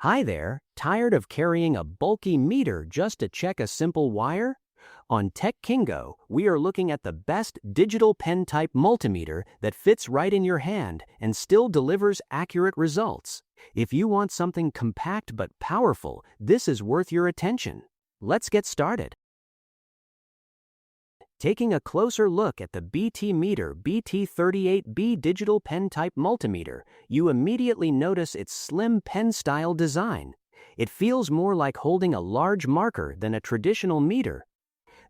Hi there, tired of carrying a bulky meter just to check a simple wire? On Kingo, we are looking at the best digital pen-type multimeter that fits right in your hand and still delivers accurate results. If you want something compact but powerful, this is worth your attention. Let's get started. Taking a closer look at the Multimeter BT38B digital pen-type multimeter, you immediately notice its slim pen-style design. It feels more like holding a large marker than a traditional meter.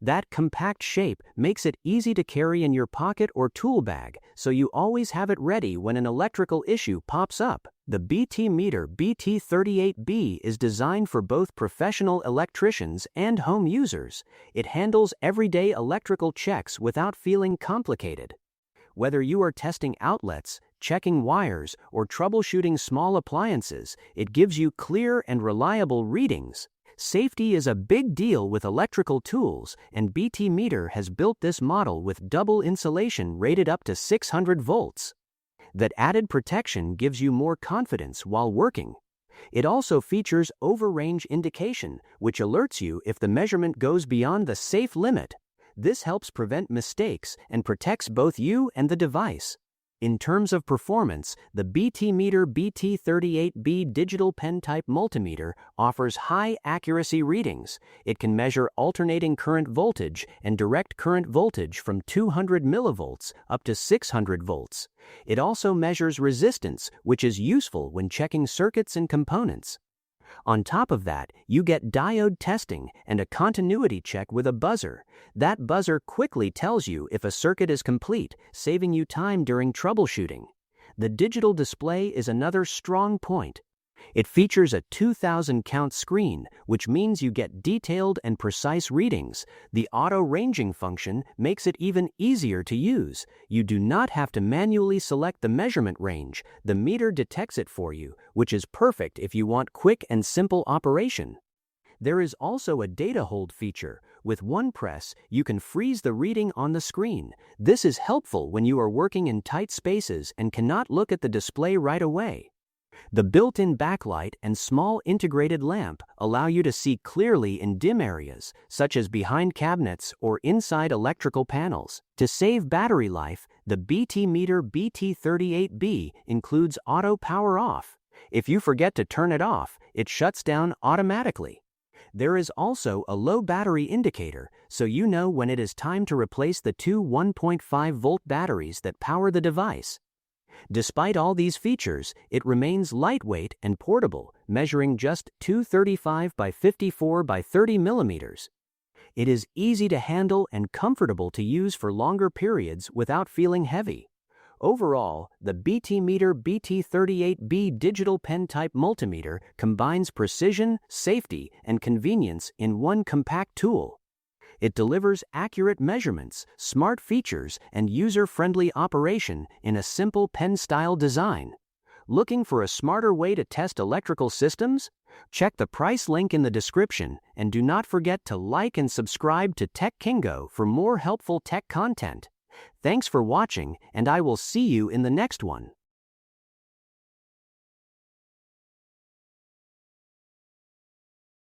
That compact shape makes it easy to carry in your pocket or tool bag, so you always have it ready when an electrical issue pops up. The Multimeter BT38B is designed for both professional electricians and home users. It handles everyday electrical checks without feeling complicated. Whether you are testing outlets, checking wires, or troubleshooting small appliances, it gives you clear and reliable readings. Safety is a big deal with electrical tools, and Multimeter has built this model with double insulation rated up to 600 volts. That added protection gives you more confidence while working. It also features over-range indication, which alerts you if the measurement goes beyond the safe limit. This helps prevent mistakes and protects both you and the device. In terms of performance, the Multimeter BT38B digital pen-type multimeter offers high accuracy readings. It can measure alternating current voltage and direct current voltage from 200 millivolts up to 600 volts. It also measures resistance, which is useful when checking circuits and components. On top of that, you get diode testing and a continuity check with a buzzer. That buzzer quickly tells you if a circuit is complete, saving you time during troubleshooting. The digital display is another strong point. It features a 2000 count screen, which means you get detailed and precise readings. The auto-ranging function makes it even easier to use. You do not have to manually select the measurement range. The meter detects it for you, which is perfect if you want quick and simple operation. There is also a data hold feature. With one press, you can freeze the reading on the screen. This is helpful when you are working in tight spaces and cannot look at the display right away. The built-in backlight and small integrated lamp allow you to see clearly in dim areas, such as behind cabinets or inside electrical panels. To save battery life, the Multimeter BT38B includes auto power off. If you forget to turn it off, it shuts down automatically. There is also a low battery indicator, so you know when it is time to replace the two 1.5-volt batteries that power the device. Despite all these features, it remains lightweight and portable, measuring just 235 by 54 by 30 millimeters. It is easy to handle and comfortable to use for longer periods without feeling heavy. Overall, the Multimeter BT38B digital pen-type multimeter combines precision, safety, and convenience in one compact tool. It delivers accurate measurements, smart features, and user-friendly operation in a simple pen-style design. Looking for a smarter way to test electrical systems? Check the price link in the description, and do not forget to like and subscribe to Kingo for more helpful tech content. Thanks for watching, and I will see you in the next one.